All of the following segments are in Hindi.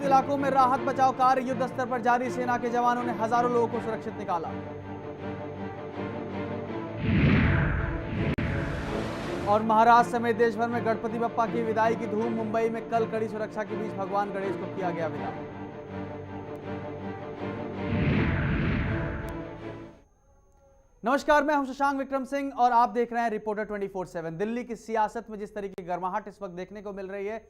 इलाकों में राहत बचाव कार्य युद्ध स्तर पर जारी। सेना के जवानों ने हजारों लोगों को सुरक्षित निकाला। और महाराष्ट्र समेत देश भर में गणपति बप्पा की विदाई की धूम। मुंबई में कल कड़ी सुरक्षा के बीच भगवान गणेश को किया गया विदा। नमस्कार, मैं हूं शशांक विक्रम सिंह और आप देख रहे हैं रिपोर्टर 24/7। दिल्ली की सियासत में जिस तरीके की गर्माहट इस वक्त देखने को मिल रही है,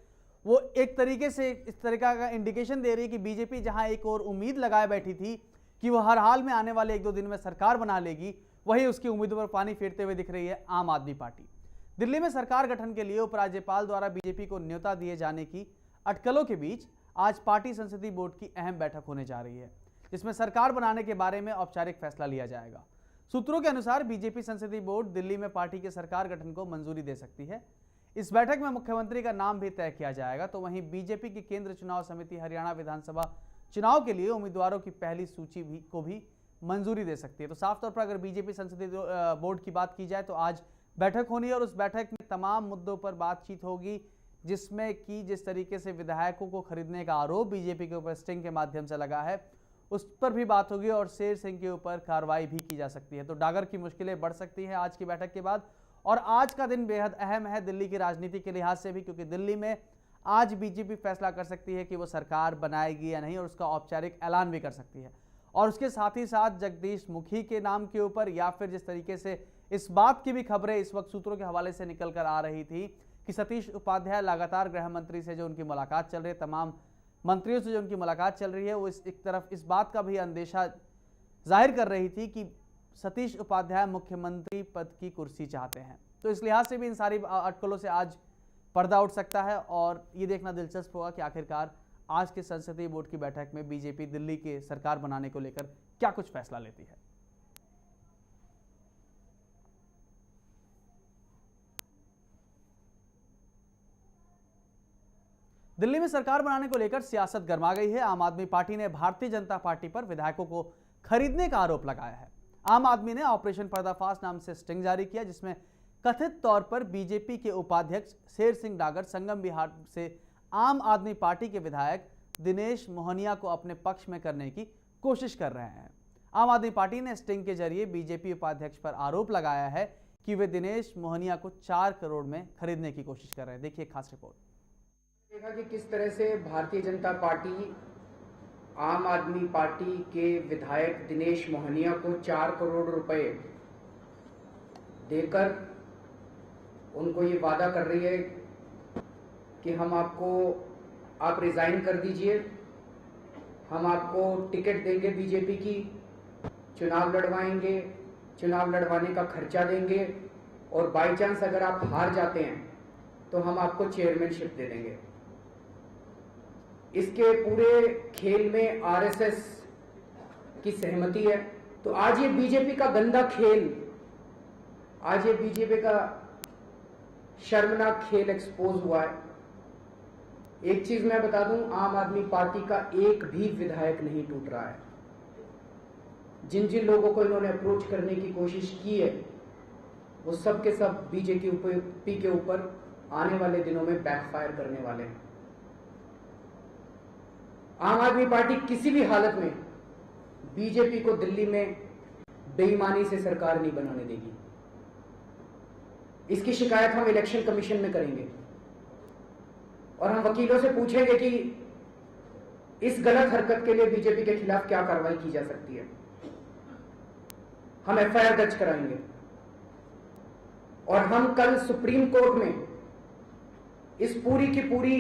वो एक तरीके से इस तरीका का इंडिकेशन दे रही है कि बीजेपी जहां एक और उम्मीद लगाए बैठी थी कि वो हर हाल में आने वाले 1-2 दिन में सरकार बना लेगी, वही उसकी उम्मीदों पर पानी फेरते हुए दिख रही है आम आदमी पार्टी। दिल्ली में सरकार गठन के लिए उपराज्यपाल द्वारा बीजेपी को न्योता दिए जाने की अटकलों के बीच आज पार्टी संसदीय बोर्ड की अहम बैठक होने जा रही है, जिसमें सरकार बनाने के बारे में औपचारिक फैसला लिया जाएगा। सूत्रों के अनुसार बीजेपी संसदीय बोर्ड दिल्ली में पार्टी के सरकार गठन को मंजूरी दे सकती है। इस बैठक में मुख्यमंत्री का नाम भी तय किया जाएगा। तो वहीं बीजेपी की केंद्र चुनाव समिति हरियाणा विधानसभा चुनाव के लिए उम्मीदवारों की पहली सूची को भी मंजूरी दे सकती है। तो साफ तौर पर अगर बीजेपी संसदीय बोर्ड की बात की जाए तो आज बैठक होनी है और उस बैठक में तमाम मुद्दों पर बातचीत होगी, जिसमें कि जिस तरीके से विधायकों को खरीदने का आरोप बीजेपी के ऊपर स्टिंग के माध्यम से लगा है, उस पर भी बात होगी और शेर सिंह के ऊपर कार्रवाई भी की जा सकती है। तो डागर की मुश्किलें बढ़ सकती हैं आज की बैठक के बाद। और आज का दिन बेहद अहम है दिल्ली की राजनीति के लिहाज से भी, क्योंकि दिल्ली में आज बीजेपी फैसला कर सकती है कि वो सरकार बनाएगी या नहीं, और उसका औपचारिक ऐलान भी कर सकती है। और उसके साथ ही साथ जगदीश मुखी के नाम के ऊपर, या फिर जिस तरीके से इस बात की भी खबरें इस वक्त सूत्रों के हवाले से निकल कर आ रही थी कि सतीश उपाध्याय लगातार गृह मंत्री से जो उनकी मुलाकात चल रही है, तमाम मंत्रियों से जो उनकी मुलाकात चल रही है, वो एक तरफ इस बात का भी अंदेशा जाहिर कर रही थी कि सतीश उपाध्याय मुख्यमंत्री पद की कुर्सी चाहते हैं। तो इस लिहाज से भी इन सारी अटकलों से आज पर्दा उठ सकता है और ये देखना दिलचस्प होगा कि आखिरकार आज के संसदीय बोर्ड की बैठक में बीजेपी दिल्ली के सरकार बनाने को लेकर क्या कुछ फैसला लेती है। दिल्ली में सरकार बनाने को लेकर सियासत गर्मा गई है। आम आदमी पार्टी ने भारतीय जनता पार्टी पर विधायकों को खरीदने का आरोप लगाया है। आम आदमी ने ऑपरेशन पर्दाफाश नाम से स्टिंग जारी किया, जिसमें कथित तौर पर बीजेपी के उपाध्यक्ष शेर सिंह डागर संगम बिहार से आम आदमी पार्टी के विधायक दिनेश मोहनिया को अपने पक्ष में करने की कोशिश कर रहे हैं। आम आदमी पार्टी ने स्टिंग के जरिए बीजेपी उपाध्यक्ष पर आरोप लगाया है कि वे दिनेश मोहनिया को 4 करोड़ में खरीदने की कोशिश कर रहे हैं। देखिए खास रिपोर्ट। देखा कि किस तरह से भारतीय जनता पार्टी आम आदमी पार्टी के विधायक दिनेश मोहनिया को 4 करोड़ रुपए देकर उनको ये वादा कर रही है कि आप रिजाइन कर दीजिए, हम आपको टिकट देंगे, बीजेपी की चुनाव लड़वाएंगे, चुनाव लड़वाने का खर्चा देंगे, और बाई चांस अगर आप हार जाते हैं तो हम आपको चेयरमैनशिप दे देंगे। इसके पूरे खेल में आरएसएस की सहमति है। तो आज ये बीजेपी का गंदा खेल, आज ये बीजेपी का शर्मनाक खेल एक्सपोज हुआ है। एक चीज मैं बता दूं, आम आदमी पार्टी का एक भी विधायक नहीं टूट रहा है। जिन जिन लोगों को इन्होंने अप्रोच करने की कोशिश की है, वो सब के सब बीजेपी के ऊपर आने वाले दिनों में बैकफायर करने वाले हैं। आम आदमी पार्टी किसी भी हालत में बीजेपी को दिल्ली में बेईमानी से सरकार नहीं बनाने देगी। इसकी शिकायत हम इलेक्शन कमीशन में करेंगे और हम वकीलों से पूछेंगे कि इस गलत हरकत के लिए बीजेपी के खिलाफ क्या कार्रवाई की जा सकती है। हम एफआईआर दर्ज कराएंगे और हम कल सुप्रीम कोर्ट में इस पूरी की पूरी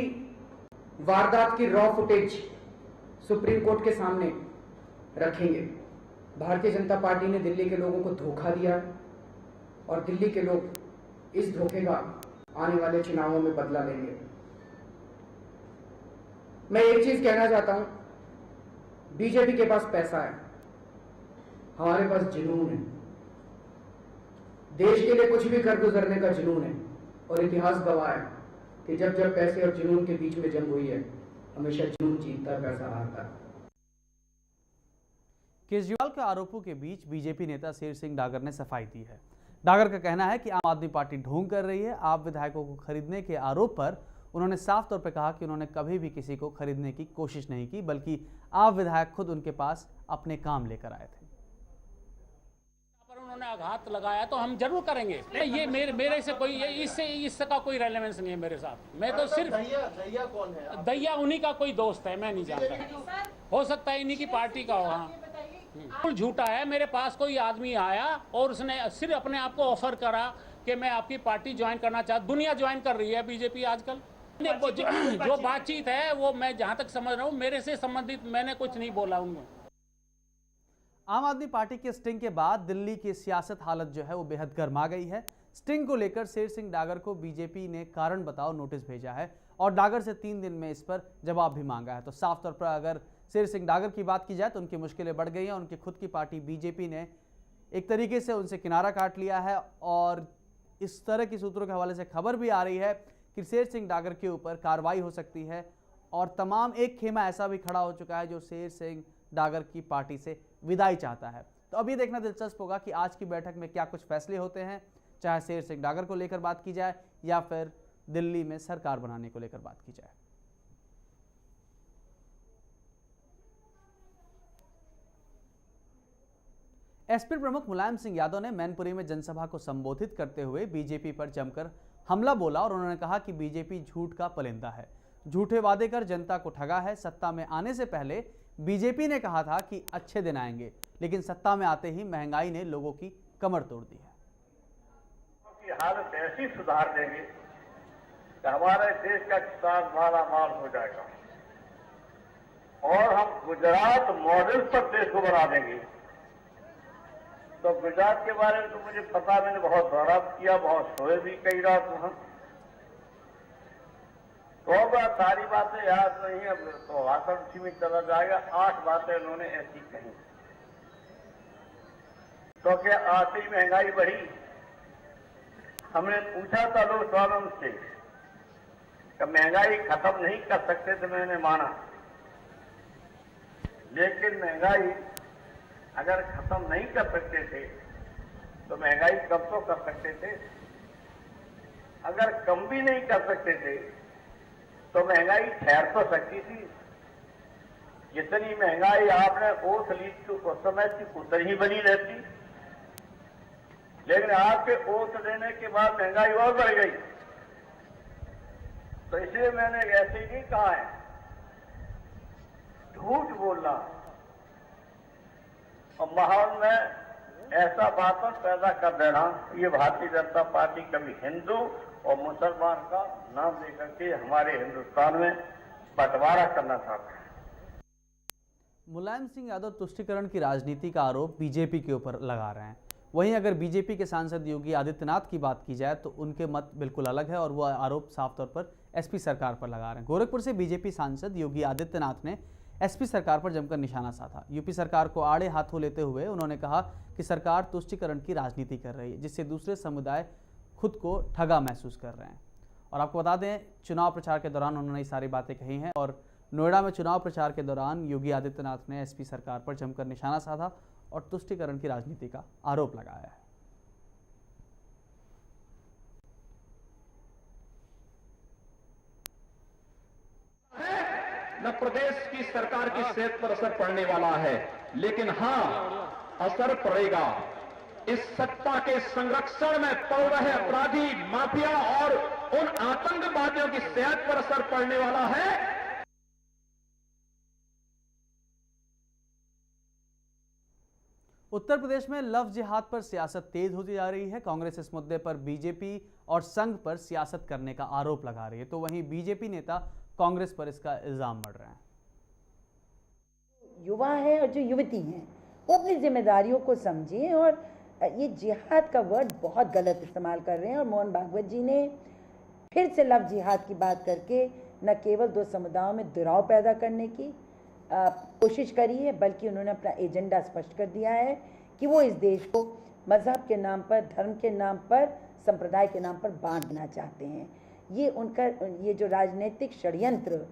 वारदात की रॉ फुटेज सुप्रीम कोर्ट के सामने रखेंगे। भारतीय जनता पार्टी ने दिल्ली के लोगों को धोखा दिया है और दिल्ली के लोग इस धोखे का आने वाले चुनावों में बदला लेंगे। मैं एक चीज कहना चाहता हूं, बीजेपी के पास पैसा है, हमारे पास जुनून है। देश के लिए कुछ भी कर गुजरने का जुनून है और इतिहास गवाह है कि जब जब पैसे और जुनून के बीच में जंग हुई है, हमेशा जुनून जीतता है, पैसा हारता है। केजरीवाल के आरोपों के बीच बीजेपी नेता शेर सिंह डागर ने सफाई दी है। डागर का कहना है कि आम आदमी पार्टी ढोंग कर रही है। आप विधायकों को खरीदने के आरोप पर उन्होंने साफ तौर पर कहा कि उन्होंने कभी भी किसी को खरीदने की कोशिश नहीं की, बल्कि आप विधायक खुद उनके पास अपने काम लेकर आए थे। पर उन्होंने आघात लगाया तो हम जरूर करेंगे। ये मेरे से कोई इसका कोई रेलेवेंस नहीं है मेरे साथ। मैं तो सिर्फ दैया कौन है? दैया उन्हीं का कोई दोस्त है, मैं नहीं जानता। हो सकता है इन्हीं की पार्टी का हो। हाँ, झूठा है। मेरे पास कोई आदमी आया और उसने सिर्फ अपने आप को ऑफर करा कि मैं आपकी पार्टी ज्वाइन करना चाहता। दुनिया ज्वाइन कर रही है बीजेपी आजकल। जो बातचीत है वो मैं जहां तक समझ रहा हूँ मेरे से संबंधित मैंने कुछ नहीं बोला उनको। आम आदमी पार्टी के स्टिंग के बाद दिल्ली की सियासत हालत जो है वो बेहद गर्मा गई है। स्टिंग को लेकर शेर सिंह डागर को बीजेपी ने कारण बताओ नोटिस भेजा है और डागर से 3 दिन में इस पर जवाब भी मांगा है। तो साफ तौर पर अगर शेर सिंह डागर की बात की जाए तो उनकी मुश्किलें बढ़ गई हैं। उनकी खुद की पार्टी बीजेपी ने एक तरीके से उनसे किनारा काट लिया है और इस तरह की सूत्रों के हवाले से खबर भी आ रही है कि शेर सिंह डागर के ऊपर कार्रवाई हो सकती है और तमाम एक खेमा ऐसा भी खड़ा हो चुका है जो शेर सिंह डागर की पार्टी से विदाई चाहता है। तो अब ये देखना दिलचस्प होगा कि आज की बैठक में क्या कुछ फैसले होते हैं, चाहे शेर सिंह डागर को लेकर बात की जाए या फिर दिल्ली में सरकार बनाने को लेकर बात की जाए। एसपी प्रमुख मुलायम सिंह यादव ने मैनपुरी में जनसभा को संबोधित करते हुए बीजेपी पर जमकर हमला बोला और उन्होंने कहा कि बीजेपी झूठ का पलिंदा है, झूठे वादे कर जनता को ठगा है। सत्ता में आने से पहले बीजेपी ने कहा था कि अच्छे दिन आएंगे, लेकिन सत्ता में आते ही महंगाई ने लोगों की कमर तोड़ दी है। हालत ऐसी सुधार देंगे कि हमारे देश का किसान मालामाल हो जाएगा और हम गुजरात मॉडल पर देश को बना देंगे। तो गुजरात के बारे में तो मुझे पता, मैंने बहुत दौरा किया, बहुत सोए भी कई रात वहां। तो सारी बातें याद नहीं है तो भाषण उसी में चला जाएगा। 8 बातें उन्होंने ऐसी कही। तो क्या आते ही महंगाई बढ़ी? हमने पूछा था लोकसभा में उससे कि महंगाई खत्म नहीं कर सकते तो मैंने माना, लेकिन महंगाई अगर खत्म नहीं कर सकते थे तो महंगाई कब तो कर सकते थे। अगर कम भी नहीं कर सकते थे तो महंगाई ठहर तो सकती थी। जितनी महंगाई आपने ओथ ली तो उस समय थी उतनी ही बनी रहती, लेकिन आपके ओथ लेने के बाद महंगाई और बढ़ गई। तो इसलिए मैंने ऐसे ही नहीं कहा है, झूठ बोलना और माहौल में ऐसा बातों पैदा कर देना, ये भारतीय जनता पार्टी कभी हिंदू और मुसलमान का नाम लेकर के हमारे हिंदुस्तान में बंटवारा करना चाहते हैं। मुलायम सिंह यादव तुष्टीकरण की राजनीति का आरोप बीजेपी के ऊपर लगा रहे हैं। वहीं अगर बीजेपी के सांसद योगी आदित्यनाथ की बात की जाए तो उनके मत बिल्कुल अलग है और वह आरोप साफ तौर पर एसपी सरकार पर लगा रहे हैं। गोरखपुर से बीजेपी सांसद योगी आदित्यनाथ ने एसपी सरकार पर जमकर निशाना साधा। यूपी सरकार को आड़े हाथों लेते हुए उन्होंने कहा कि सरकार तुष्टीकरण की राजनीति कर रही है, जिससे दूसरे समुदाय खुद को ठगा महसूस कर रहे हैं। और आपको बता दें, चुनाव प्रचार के दौरान उन्होंने ये सारी बातें कही हैं और नोएडा में चुनाव प्रचार के दौरान योगी आदित्यनाथ ने एसपी सरकार पर जमकर निशाना साधा और तुष्टीकरण की राजनीति का आरोप लगाया है। न प्रदेश की सरकार की सेहत पर असर पड़ने वाला है, लेकिन हां असर पड़ेगा इस सत्ता के संरक्षण में पड़ रहे अपराधी माफिया और उन आतंकवादियों की सेहत पर असर पड़ने वाला है। उत्तर प्रदेश में लव जिहाद पर सियासत तेज होती जा रही है। कांग्रेस इस मुद्दे पर बीजेपी और संघ पर सियासत करने का आरोप लगा रही है, तो वहीं बीजेपी नेता कांग्रेस पर इसका इल्जाम मढ़ रहे हैं। युवा है और जो युवती हैं वो अपनी जिम्मेदारियों को समझें और ये जिहाद का वर्ड बहुत गलत इस्तेमाल कर रहे हैं। और मोहन भागवत जी ने फिर से लव जिहाद की बात करके न केवल 2 समुदायों में दुराव पैदा करने की कोशिश करी है, बल्कि उन्होंने अपना एजेंडा स्पष्ट कर दिया है कि वो इस देश को मजहब के नाम पर, धर्म के नाम पर, संप्रदाय के नाम पर बांटना चाहते हैं। ये उनका ये जो राजनीतिक षड्यंत्र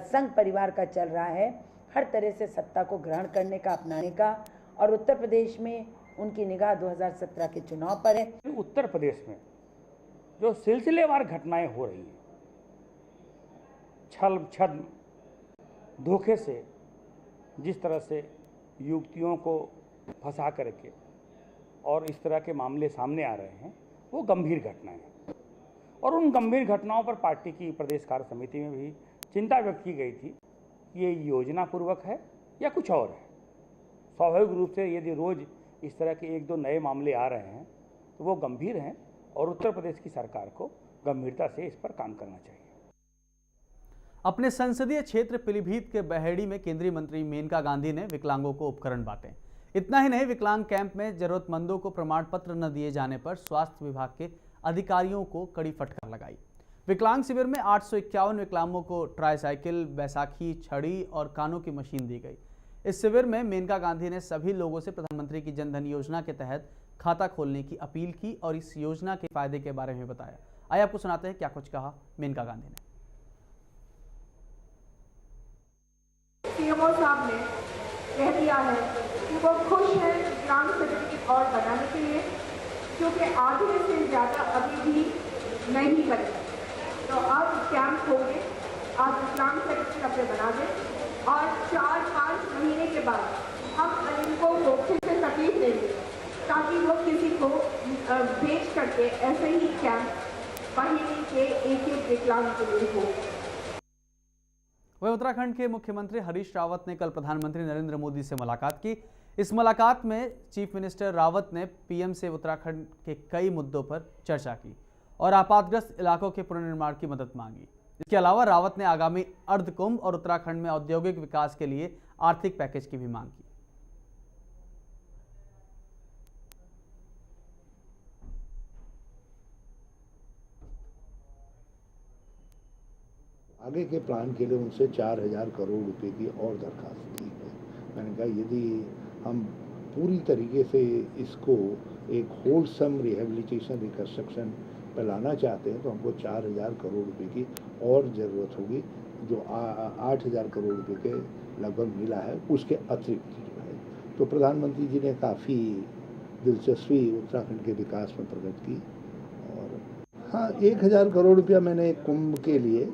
संघ परिवार का चल रहा है, हर तरह से सत्ता को ग्रहण करने का, अपनाने का, और उत्तर प्रदेश में उनकी निगाह 2017 के चुनाव पर है। उत्तर प्रदेश में जो सिलसिलेवार घटनाएं हो रही हैं, छल छद्म धोखे से जिस तरह से युवतियों को फंसा करके और इस तरह के मामले सामने आ रहे हैं वो गंभीर घटना है। और उन गंभीर घटनाओं पर पार्टी की प्रदेश कार्य समिति में भी चिंता व्यक्त की गई थी कि ये योजनापूर्वक है या कुछ और है। स्वाभाविक रूप से यदि रोज इस तरह के एक दो नए मामले आ रहे हैं तो वो गंभीर हैं और उत्तर प्रदेश की सरकार को गंभीरता से इस पर काम करना चाहिए। अपने संसदीय क्षेत्र पीलीभीत के बहेड़ी में केंद्रीय मंत्री मेनका गांधी ने विकलांगों को उपकरण बांटे। इतना ही नहीं, विकलांग कैंप में जरूरतमंदों को प्रमाण पत्र न दिए जाने पर स्वास्थ्य विभाग के अधिकारियों को कड़ी फटकार लगाई। विकलांग शिविर में 851 विकलांगों को ट्राईसाइकिल, बैसाखी, छड़ी और कानों की मशीन दी गई। इस शिविर में मेनका गांधी ने सभी लोगों से प्रधानमंत्री की जनधन योजना के तहत खाता खोलने की अपील की और इस योजना के फायदे के बारे में बताया। आइए आपको सुनाते हैं क्या कुछ कहा मेनका गांधी ने। सीएमओ साहब ने कह दिया है कि वो खुश है विकलांग सर्टिफिकेट और बनाने के लिए, क्योंकि आधे से ज़्यादा अभी भी नहीं बने। तो अब कैंप होंगे, आप विकलांग सर्टिफिकेट अपने बना दें और 4-5 महीने के बाद हम इनको फिर से तकलीफ देंगे ताकि वो किसी को बेच करके ऐसे ही कैंप महीने के एक विकलांग के लिए हो। वह उत्तराखंड के मुख्यमंत्री हरीश रावत ने कल प्रधानमंत्री नरेंद्र मोदी से मुलाकात की। इस मुलाकात में चीफ मिनिस्टर रावत ने पीएम से उत्तराखंड के कई मुद्दों पर चर्चा की और आपातग्रस्त इलाकों के पुनर्निर्माण की मदद मांगी। इसके अलावा रावत ने आगामी अर्धकुंभ और उत्तराखंड में औद्योगिक विकास के लिए आर्थिक पैकेज की भी मांग की। आगे के प्लान के लिए उनसे 4000 करोड़ रुपए की और दरखास्त की है। मैंने कहा यदि हम पूरी तरीके से इसको एक होलसम रिहेबिलिटेशन रिकंस्ट्रक्शन पर लाना चाहते हैं तो हमको 4000 करोड़ रुपए की और ज़रूरत होगी। जो 8000 करोड़ रुपए के लगभग मिला है उसके अतिरिक्त जो है। तो प्रधानमंत्री जी ने काफ़ी दिलचस्पी उत्तराखंड के विकास में प्रकट की। और हाँ, 1000 करोड़ रुपया मैंने कुंभ के लिए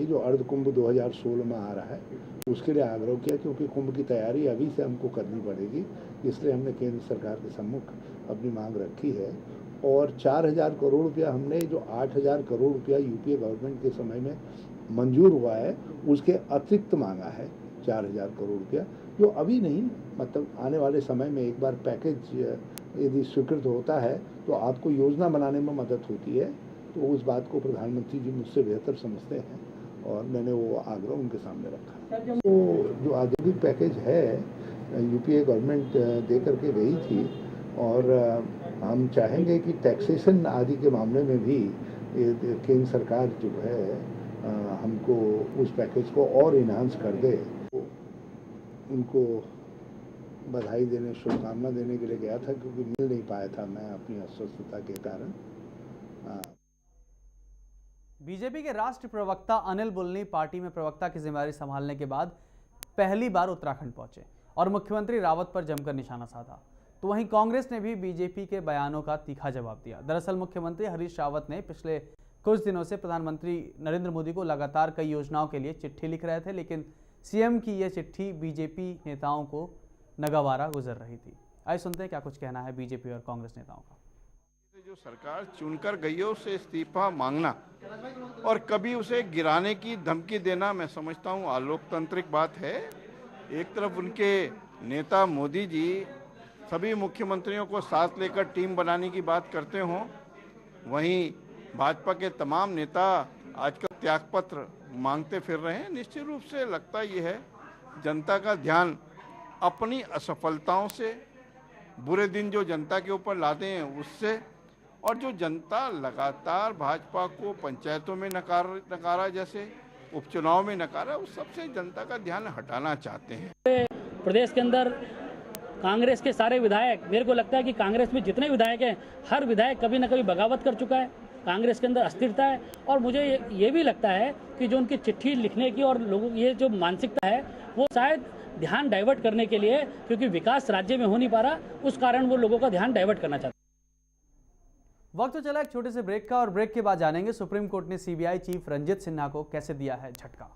जो अर्ध कुंभ 2016 में आ रहा है उसके लिए आग्रह किया, क्योंकि कुंभ की तैयारी अभी से हमको करनी पड़ेगी। इसलिए हमने केंद्र सरकार के सम्मुख अपनी मांग रखी है। और 4000 करोड़ रुपया हमने जो 8000 करोड़ रुपया यूपीए गवर्नमेंट के समय में मंजूर हुआ है उसके अतिरिक्त मांगा है 4000 करोड़ रुपया, जो अभी नहीं, मतलब आने वाले समय में एक बार पैकेज यदि स्वीकृत होता है तो आपको योजना बनाने में मदद होती है। तो उस बात को प्रधानमंत्री जी मुझसे बेहतर समझते हैं और मैंने वो आग्रह उनके सामने रखा। तो जो औद्योगिक पैकेज है यूपीए गवर्नमेंट दे करके गई थी और हम चाहेंगे कि टैक्सेशन आदि के मामले में भी केंद्र सरकार जो है हमको उस पैकेज को और इन्हांस कर दे। उनको बधाई देने, शुभकामना देने के लिए गया था, क्योंकि मिल नहीं पाया था मैं अपनी अस्वस्थता के कारण। बीजेपी के राष्ट्रीय प्रवक्ता अनिल बुल्नी पार्टी में प्रवक्ता की जिम्मेदारी संभालने के बाद पहली बार उत्तराखंड पहुंचे और मुख्यमंत्री रावत पर जमकर निशाना साधा। तो वहीं कांग्रेस ने भी बीजेपी के बयानों का तीखा जवाब दिया। दरअसल मुख्यमंत्री हरीश रावत ने पिछले कुछ दिनों से प्रधानमंत्री नरेंद्र मोदी को लगातार कई योजनाओं के लिए चिट्ठी लिख रहे थे, लेकिन सीएम की यह चिट्ठी बीजेपी नेताओं को नगवारा गुजर रही थी। आइए सुनते हैं क्या कुछ कहना है बीजेपी और कांग्रेस नेताओं का। जो सरकार चुनकर गई है उससे इस्तीफा मांगना और कभी उसे गिराने की धमकी देना, मैं समझता हूँ अलोकतांत्रिक बात है। एक तरफ उनके नेता मोदी जी सभी मुख्यमंत्रियों को साथ लेकर टीम बनाने की बात करते हों, वहीं भाजपा के तमाम नेता आजकल त्यागपत्र मांगते फिर रहे हैं। निश्चित रूप से लगता ये है जनता का ध्यान अपनी असफलताओं से, बुरे दिन जो जनता के ऊपर लाते हैं उससे, और जो जनता लगातार भाजपा को पंचायतों में नकारा, जैसे उपचुनाव में नकारा, उस सबसे जनता का ध्यान हटाना चाहते हैं। प्रदेश के अंदर कांग्रेस के सारे विधायक, मेरे को लगता है कि कांग्रेस में जितने विधायक हैं हर विधायक कभी न कभी बगावत कर चुका है। कांग्रेस के अंदर अस्थिरता है और मुझे ये भी लगता है कि जो उनकी चिट्ठी लिखने की और लोगों की ये जो मानसिकता है वो शायद ध्यान डाइवर्ट करने के लिए, क्योंकि विकास राज्य में हो नहीं पा रहा, उस कारण वो लोगों का ध्यान डाइवर्ट करना चाहते हैं। वक्त तो चला एक छोटे से ब्रेक का, और ब्रेक के बाद जानेंगे सुप्रीम कोर्ट ने सीबीआई चीफ रंजित सिन्हा को कैसे दिया है झटका।